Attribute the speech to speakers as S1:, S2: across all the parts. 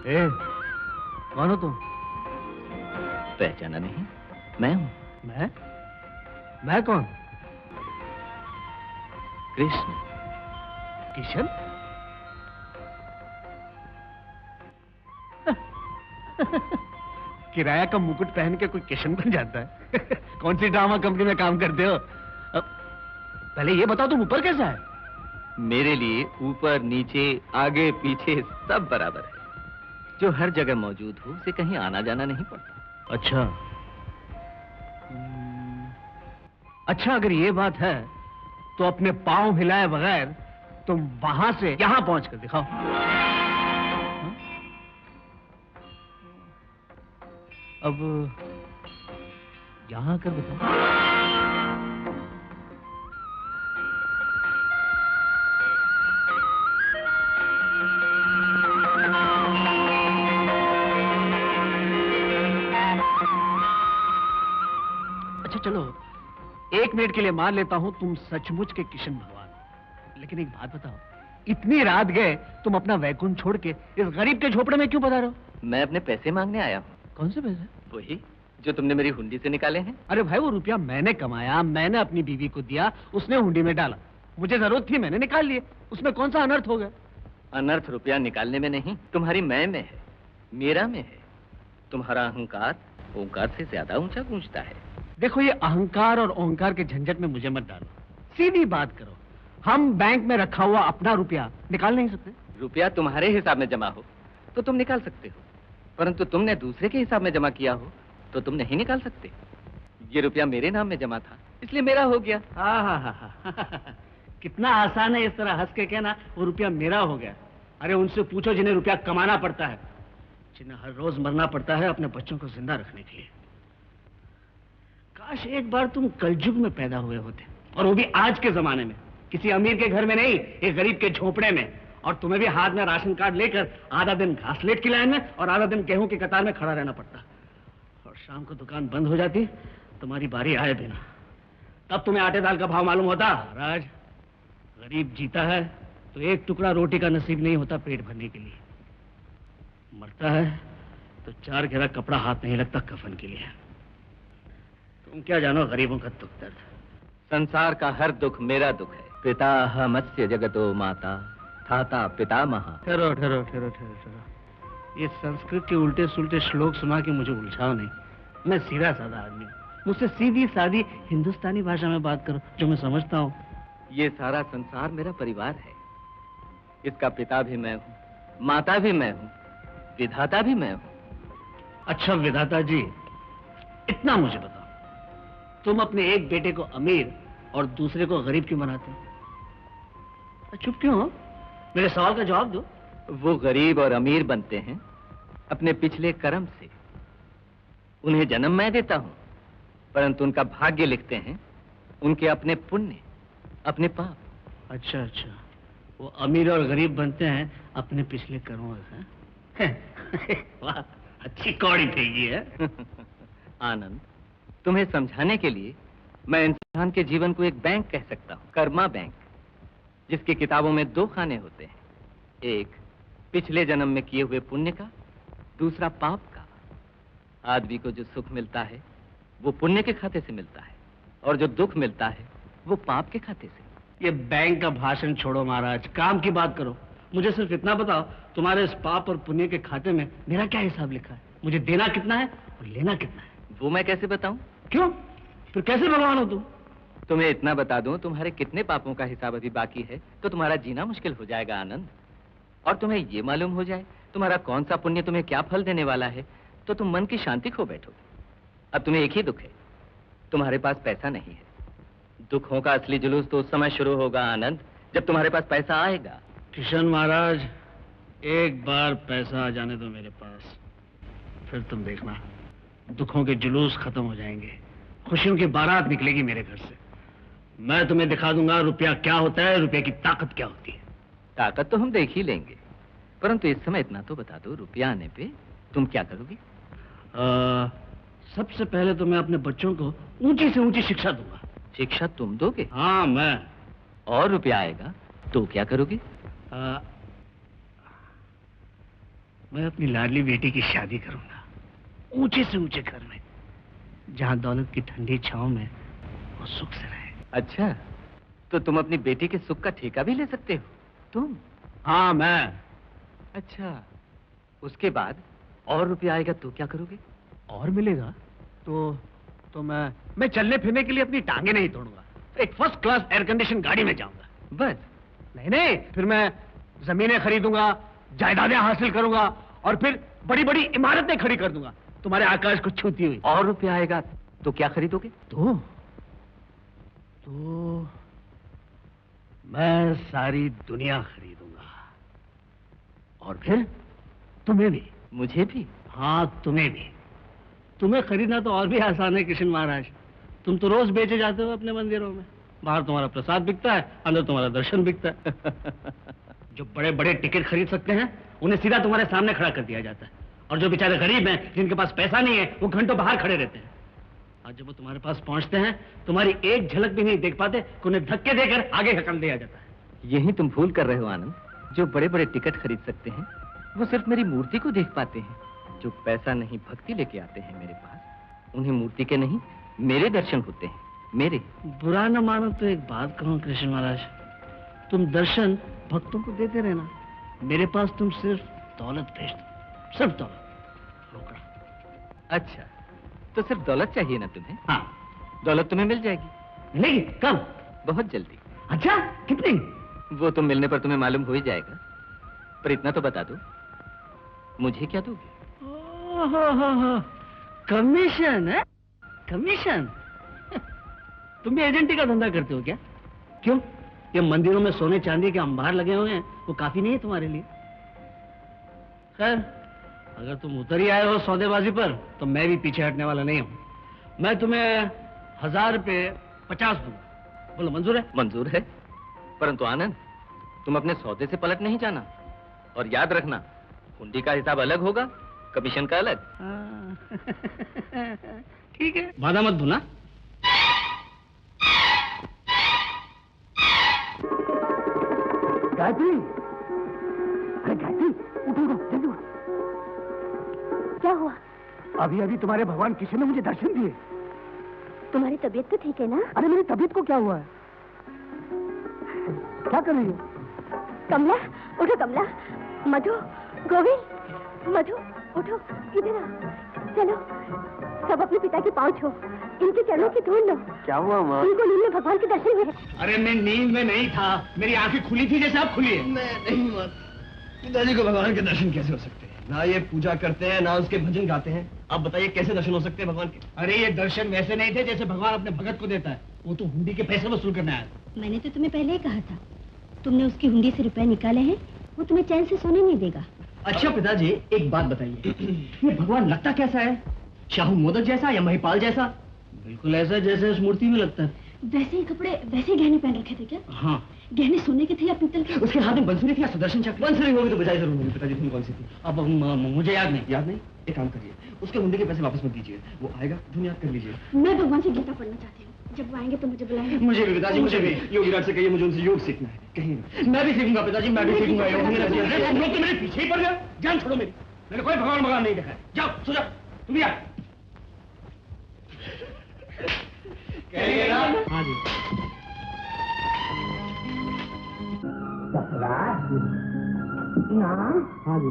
S1: ए, कौन हो तुम?
S2: पहचाना नहीं? मैं हूं।
S1: मैं कौन?
S2: कृष्ण।
S1: किशन? किराया का मुकुट पहन के कोई किशन बन जाता है? कौन सी ड्रामा कंपनी में काम करते हो? पहले ये बताओ तुम ऊपर कैसा है?
S2: मेरे लिए ऊपर नीचे आगे पीछे सब बराबर है। जो हर जगह मौजूद हो उसे कहीं आना जाना नहीं पड़ता।
S1: अच्छा। अच्छा, अगर ये बात है तो अपने पांव हिलाए बगैर तुम वहां से यहां पहुंच कर दिखाओ। अब यहां कर बताओ। अच्छा चलो, 1 मिनट के लिए मान लेता हूं तुम सचमुच के किशन भगवान। लेकिन एक बात बताओ, इतनी रात गए तुम अपना वैकुंठ छोड़ के इस गरीब के झोपड़े में क्यों पधारे हो?
S2: मैं अपने पैसे मांगने आया हूँ।
S1: कौन से पैसे?
S2: वही जो तुमने मेरी हुंडी से निकाले हैं।
S1: अरे भाई, वो रुपया मैंने कमाया, मैंने अपनी बीवी को दिया, उसने हुंडी में डाला। मुझे जरूरत थी, मैंने निकाल लिए। उसमें कौन सा अनर्थ हो गया?
S2: अनर्थ रुपया निकालने में नहीं, तुम्हारी मैं में है, मेरा में है। तुम्हारा अहंकार ओंकार से ज्यादा ऊंचा गूंजता है।
S1: देखो, ये अहंकार और ओंकार के झंझट में मुझे मत डालो। सीधी बात करो, हम बैंक में रखा हुआ अपना रुपया निकाल नहीं सकते?
S2: रुपया तुम्हारे हिसाब में जमा हो तो तुम निकाल सकते हो, परंतु तुमने दूसरे के हिसाब में जमा किया हो तो तुम नहीं निकाल सकते। ये रुपया मेरे नाम में जमा था, इसलिए मेरा हो गया।
S1: कितना आसान है इस तरह हंस के कहना वो रुपया मेरा हो गया। अरे उनसे पूछो जिन्हें रुपया कमाना पड़ता है, जिन्हें हर रोज मरना पड़ता है अपने बच्चों को जिंदा रखने के लिए। काश एक बार तुम कलयुग में पैदा हुए होते, और वो भी आज के जमाने में, किसी अमीर के घर में नहीं, एक गरीब के झोपड़े में। और तुम्हें भी हाथ में राशन कार्ड लेकर आधा दिन घासलेट की लाइन में और आधा दिन गेहूं की कतार में खड़ा रहना पड़ता। और शाम को दुकान बंद हो जाती, तुम्हारी बारी आए बिना। तब तुम्हें आटे दाल का भाव मालूम होता। राज, गरीब जीता है तो एक टुकड़ा रोटी का नसीब नहीं होता पेट भरने के लिए, मरता है तो 4 घेरा कपड़ा हाथ नहीं लगता कफन के लिए। तुम क्या जानो गरीबों का दुख दर्द।
S2: संसार का हर दुख मेरा दुख है। पिता मत्स्य जगतो माता थाता पितामह।
S1: ठहरो ठहरो ठहरो ठहरो ठहरो। ये संस्कृत के उल्टे सुल्टे श्लोक सुना के मुझे उलझाओ नहीं। मैं सीधा साधा आदमी हूँ, मुझसे सीधी सादी हिंदुस्तानी भाषा में बात करो जो मैं समझता हूँ।
S2: ये सारा संसार मेरा परिवार है। इसका पिता भी मैं हूँ, माता भी मैं हूँ, विधाता भी मैं हूँ।
S1: अच्छा विधाता जी, इतना मुझे बताओ, तुम अपने एक बेटे को अमीर और दूसरे को गरीब क्यों बनाते हो? चुप क्यों हो? मेरे सवाल का जवाब दो।
S2: वो गरीब और अमीर बनते हैं अपने पिछले कर्म से। उन्हें जन्म मैं देता हूं, परंतु उनका भाग्य लिखते हैं उनके अपने पुण्य, अपने पाप।
S1: अच्छा अच्छा, वो अमीर और गरीब बनते हैं अपने पिछले कर्मों से। वाह, अच्छी कौड़ी फेंकी है।
S2: आनंद, तुम्हें समझाने के लिए मैं इंसान के जीवन को एक बैंक कह सकता हूँ, कर्मा बैंक, जिसकी किताबों में 2 खाने होते हैं, एक पिछले जन्म में किए हुए पुण्य का, दूसरा पाप का। आदमी को जो सुख मिलता है वो पुण्य के खाते से मिलता है, और जो दुख मिलता है वो पाप के खाते से।
S1: ये बैंक का भाषण छोड़ो महाराज, काम की बात करो। मुझे सिर्फ इतना बताओ, तुम्हारे इस पाप और पुण्य के खाते में मेरा क्या हिसाब लिखा है? मुझे देना कितना है और लेना कितना है?
S2: वो मैं कैसे बताऊं?
S1: क्यों? फिर कैसे भगवान हो तुम?
S2: तुम्हें इतना बता दूं, तुम्हारे कितने पापों का हिसाब अभी बाकी है तो तुम्हारा जीना मुश्किल हो जाएगा आनंद। और तुम्हें ये मालूम हो जाए तुम्हारा कौन सा पुण्य तुम्हें क्या फल देने वाला है तो तुम मन की शांति खो बैठोगे। अब तुम्हें एक ही दुख है, तुम्हारे पास पैसा नहीं है। दुखों का असली जुलूस तो उस समय शुरू होगा आनंद, जब तुम्हारे पास पैसा आएगा।
S1: किशन महाराज, एक बार पैसा आ जाने दो मेरे पास, फिर तुम देखना दुखों के जुलूस खत्म हो जाएंगे, खुशियों की बारात निकलेगी मेरे घर से। मैं तुम्हें दिखा दूंगा रुपया क्या होता है, रुपये की ताकत क्या होती है।
S2: ताकत तो हम देख ही लेंगे, परंतु इस समय इतना तो बता दो, रुपया आने पे तुम क्या करोगे?
S1: सबसे पहले तो मैं अपने बच्चों को ऊंची से ऊंची शिक्षा दूंगा।
S2: शिक्षा तुम दोगे?
S1: हाँ मैं।
S2: और रुपया आएगा तो क्या करोगे?
S1: मैं अपनी लाडली बेटी की शादी करूंगा, ऊंचे से ऊंचे घर में, जहां दौलत की ठंडी छांव में वो सुख से रहे।
S2: अच्छा, तो तुम अपनी बेटी के सुख का ठेका भी ले सकते हो? तुम?
S1: हाँ, मैं।
S2: अच्छा, उसके बाद और रुपया आएगा तो क्या करोगे?
S1: और मिलेगा तो मैं चलने फिरने के लिए अपनी टांगे नहीं तोड़ूंगा, एक फर्स्ट क्लास एयर कंडीशन गाड़ी में जाऊंगा।
S2: बस?
S1: नहीं, फिर मैं जमीनें खरीदूंगा, जायदादें हासिल करूंगा और फिर बड़ी बड़ी इमारतें खड़ी कर दूंगा, तुम्हारे आकाश को छूती हुई।
S2: और रुपया आएगा तो क्या खरीदोगे?
S1: तो मैं सारी दुनिया खरीदूंगा, और फिर तुम्हें भी।
S2: मुझे भी?
S1: हाँ, तुम्हें भी। तुम्हें खरीदना तो और भी आसान है कृष्ण महाराज, तुम तो रोज बेचे जाते हो अपने मंदिरों में। बाहर तुम्हारा प्रसाद बिकता है, अंदर तुम्हारा दर्शन बिकता है। जो बड़े बड़े टिकट खरीद सकते हैं उन्हें सीधा तुम्हारे सामने खड़ा कर दिया जाता है, और जो बेचारे गरीब हैं, जिनके पास पैसा नहीं है, वो घंटों बाहर खड़े रहते हैं। और जब वो तुम्हारे पास पहुंचते हैं, तुम्हारी एक झलक भी नहीं देख पाते कि उन्हें धक्के देकर आगे धकेल दिया जाता है।
S2: यही तुम भूल कर रहे हो आनंद। जो बड़े बड़े टिकट खरीद सकते हैं वो सिर्फ मेरी मूर्ति को देख पाते हैं। जो पैसा नहीं भक्ति लेके आते हैं मेरे पास, उन्हें मूर्ति के नहीं मेरे दर्शन होते हैं, मेरे।
S1: बुरा न मानो तो एक बात कहूं कृष्ण महाराज, तुम दर्शन भक्तों को देते रहना, मेरे पास तुम सिर्फ दौलत भेज दो, सिर्फ दौलत, रोकड़ा।
S2: अच्छा, तो सिर्फ दौलत चाहिए ना तुम्हें?
S1: हाँ।
S2: दौलत तुम्हें मिल जाएगी।
S1: मिलेगी? कब?
S2: बहुत जल्दी।
S1: अच्छा, कितनी?
S2: वो तो मिलने पर तुम्हें मालूम हो ही जाएगा, पर इतना तो बता दो, मुझे क्या दोगे?
S1: कमीशन है? कमीशन? तुम भी एजेंटी का धंधा करते हो क्या? क्यों? ये मंदिरों में सोने चांदी के अंबार लगे हुए हैं, वो काफी नहीं है तुम्हारे लिए? खैर, अगर तुम उतर ही आए हो सौदेबाजी पर, तो मैं भी पीछे हटने वाला नहीं हूं। मैं तुम्हें 1000 रुपये 50 दूंगा। बोलो, मंजूर है?
S2: मंजूर है, परंतु आनंद, तुम अपने सौदे से पलट नहीं जाना, और याद रखना, हुंडी का हिसाब अलग होगा, कमीशन का अलग।
S1: ठीक है, वादा मत भूलना। गायत्री, अरे गायत्री, उठो उठो, जल्दी उठो।
S3: क्या हुआ?
S1: अभी अभी तुम्हारे भगवान किशन ने मुझे दर्शन दिए।
S3: तुम्हारी तबीयत तो ठीक है ना?
S1: अरे मेरी तबीयत को क्या हुआ है? क्या कर रही हो?
S3: कमला, उठो कमला। मधु, गोविंद, मधु, उठो, इधर आओ। चलो, सब अपने पिता के पांव छो, इनके चरणों की धूल लो।
S1: क्या हुआ माँ?
S3: इनको नींद में भगवान के दर्शन हुए।
S1: अरे मैं नींद में नहीं था, मेरी आंखें खुली थी जैसे अब खुली है।
S4: नहीं माँ, पिताजी को भगवान के दर्शन कैसे हो सकते हैं? ना ये पूजा करते हैं, ना उसके भजन गाते हैं। आप बताइए कैसे दर्शन हो सकते हैं भगवान के?
S1: अरे ये दर्शन वैसे नहीं थे जैसे भगवान अपने भगत को देता है, वो तो हुंडी के पैसे वसूल करने आया।
S3: मैंने तो तुम्हें पहले ही कहा था, तुमने उसकी हुंडी से रुपए निकाले हैं, वो तुम्हें चैन से सोने नहीं देगा।
S4: अच्छा पिताजी, एक बात बताइए, ये भगवान लगता कैसा है? शाहू मोदक जैसा या महिपाल जैसा?
S1: बिल्कुल ऐसा जैसे उस मूर्ति में लगता है।
S3: वैसे ही कपड़े, वैसे ही गहने पहन रखे थे क्या?
S1: हाँ।
S3: गहने सोने के थे या पीतल के?
S4: उसके हाथ में बंसुरी थी या सुदर्शन चक्र? बंसुरी होगी तो बजाय जरूर होगी। पिताजी धुन कौन सी थी?
S1: अब मुझे याद नहीं।
S4: याद नहीं? एक काम करिए, उसके हुंडी के पैसे वापस मत दीजिए, वो आएगा धुन याद कर लीजिए।
S3: मैं भगवान से गीता पढ़ना चाहती हूँ, जब वो आएंगे तो मुझे बुलाएंगे।
S4: मुझे भी पिताजी, मुझे भी। योगी राज से कहिए मुझे उनसे योग सीखना है। कहीं मैं भी सीखूंगा पिताजी, मैं भी सीखूंगा योग।
S1: लोग तो मेरे पीछे ही पड़ गए। जान छोड़ो मेरी, मैंने कोई भगवान भगवान नहीं देखा है। जाओ सो जाओ, तुम भी आ। हाँ जी। हाँ जी।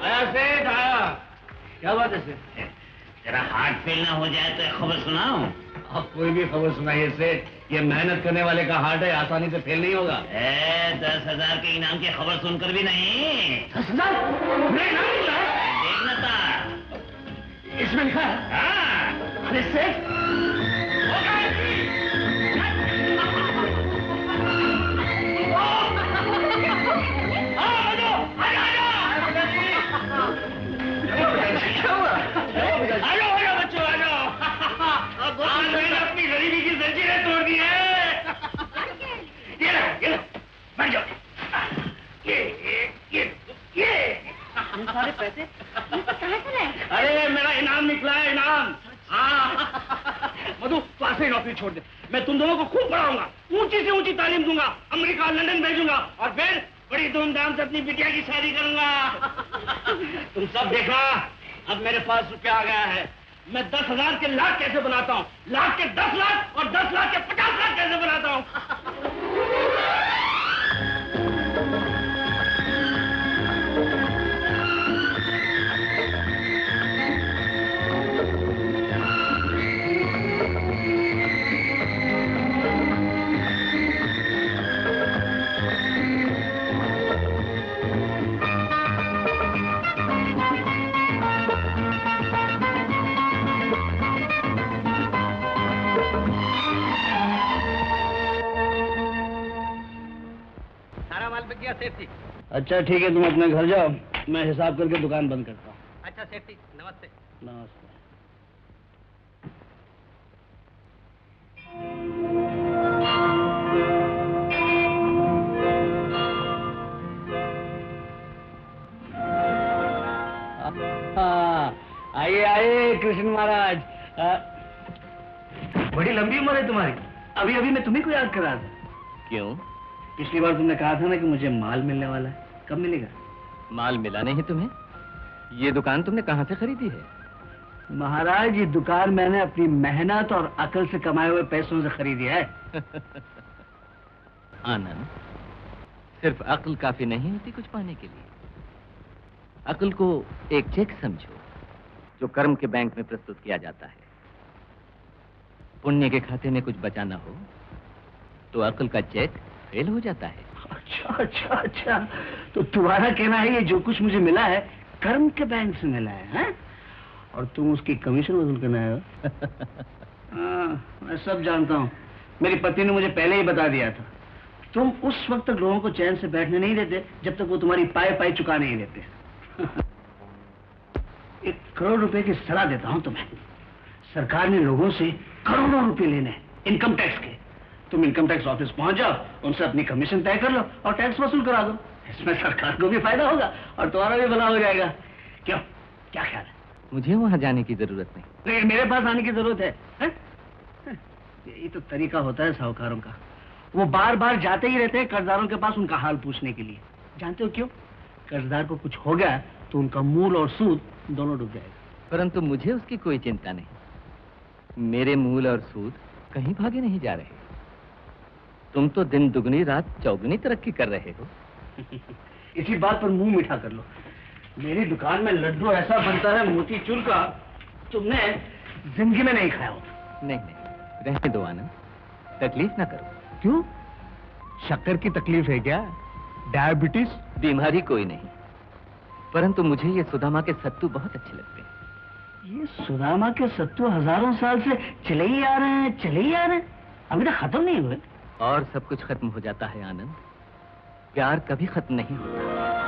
S1: आया सेठ आया। क्या बात है सेठ?
S5: तेरा हार्ट फेल ना हो जाए तो एक खबर सुनाओ।
S1: आप कोई भी खबर सुनाइए सेठ, ये मेहनत करने वाले का हार्ट है, आसानी से फेल नहीं होगा।
S5: 10,000 के इनाम की खबर सुनकर भी नहीं।
S1: 10,000? मेरा इनाम निकला है?
S5: देखना था।
S1: इसमें लिखा है?
S5: हाँ।
S1: अरे सेठ, अपनी गरीबी की जंजीरें तोड़ दी है। ये बैठ जाओ। ये
S3: सारे पैसे कहाँ से लाए?
S1: अरे मेरा इनाम निकला है, इनाम। हाँ मधु, आज से ही नौकरी छोड़ दे। मैं तुम दोनों को खूब पढ़ाऊंगा, ऊंची से ऊंची तालीम दूंगा, अमेरिका लंदन भेजूंगा और फिर बड़ी धूमधाम से अपनी बिटिया की शादी करूंगा। तुम सब देखना, अब मेरे पास रुपया आ गया है। मैं 10,000 के लाख कैसे बनाता हूँ, लाख के 10 लाख और 10 लाख के 50 लाख कैसे बनाता हूँ।
S2: सेठ जी।
S1: अच्छा ठीक है, तुम अपने घर जाओ, मैं हिसाब करके दुकान बंद करता हूँ।
S2: अच्छा सेठ जी, नमस्ते।
S1: नमस्ते। आइए आइए कृष्ण महाराज। बड़ी लंबी उम्र है तुम्हारी। अभी अभी मैं तुम्ही को याद कर रहा था।
S2: क्यों?
S1: पिछली बार तुमने कहा था ना कि मुझे माल मिलने वाला है, कब मिलेगा?
S2: माल मिला नहीं तुम्हें? ये दुकान तुमने कहाँ से खरीदी है?
S1: महाराज, ये दुकान मैंने अपनी मेहनत और अकल से कमाए हुए पैसों से खरीदी है।
S2: आनंद, सिर्फ अक्ल काफी नहीं होती कुछ पाने के लिए। अक्ल को एक चेक समझो जो कर्म के बैंक में प्रस्तुत किया जाता है। पुण्य के खाते में कुछ बचा ना हो तो अक्ल का चेक फेल हो जाता है।
S1: अच्छा अच्छा अच्छा, तो तुम्हारा कहना है ये जो कुछ मुझे मिला है कर्म के बैंक से मिला है? और तुम उसकी कमीशन वसूल करना है? मैं सब जानता हूँ, मेरी पत्नी ने मुझे पहले ही बता दिया था। तुम उस वक्त तक लोगों को चैन से बैठने नहीं देते जब तक वो तुम्हारी पाई चुका नहीं देते। 1 करोड़ रुपए की सलाह देता हूँ तुम्हें। सरकार ने लोगों से करोड़ों रुपए लेने इनकम टैक्स के। तुम इनकम टैक्स ऑफिस पहुंच जाओ, उनसे अपनी कमीशन तय कर लो और टैक्स वसूल करा दो। इसमें सरकार को भी फायदा होगा और तुम्हारा भी भला हो जाएगा। क्यों, क्या ख्याल है?
S2: मुझे वहां जाने की जरूरत नहीं।
S1: लेकिन मेरे पास आने की जरूरत है? यही तो तरीका होता है साहूकारों का। वो बार बार जाते ही रहते हैं कर्जदारों के पास उनका हाल पूछने के लिए। जानते हो क्यों? कर्जदार को कुछ हो गया तो उनका मूल और सूद दोनों डूब जाएगा।
S2: परंतु मुझे उसकी कोई चिंता नहीं। मेरे मूल और सूद कहीं भागे नहीं जा रहे। तुम तो दिन दुगनी रात चौगुनी तरक्की कर रहे हो।
S1: इसी बात पर मुंह मीठा कर लो। मेरी दुकान में लड्डू ऐसा बनता है मोतीचूर का, तुमने जिंदगी में नहीं खाया होता।
S2: नहीं, रहने दो आनंद, तकलीफ ना करो।
S1: क्यों? शक्कर की तकलीफ है क्या? डायबिटीज?
S2: बीमारी कोई नहीं, परंतु मुझे ये सुदामा के सत्तू बहुत अच्छे लगते हैं।
S1: ये सुदामा के सत्तू हजारों साल से चले ही आ रहे हैं, अभी तक खत्म नहीं हुए।
S2: और सब कुछ खत्म हो जाता है आनंद, प्यार कभी खत्म नहीं होता।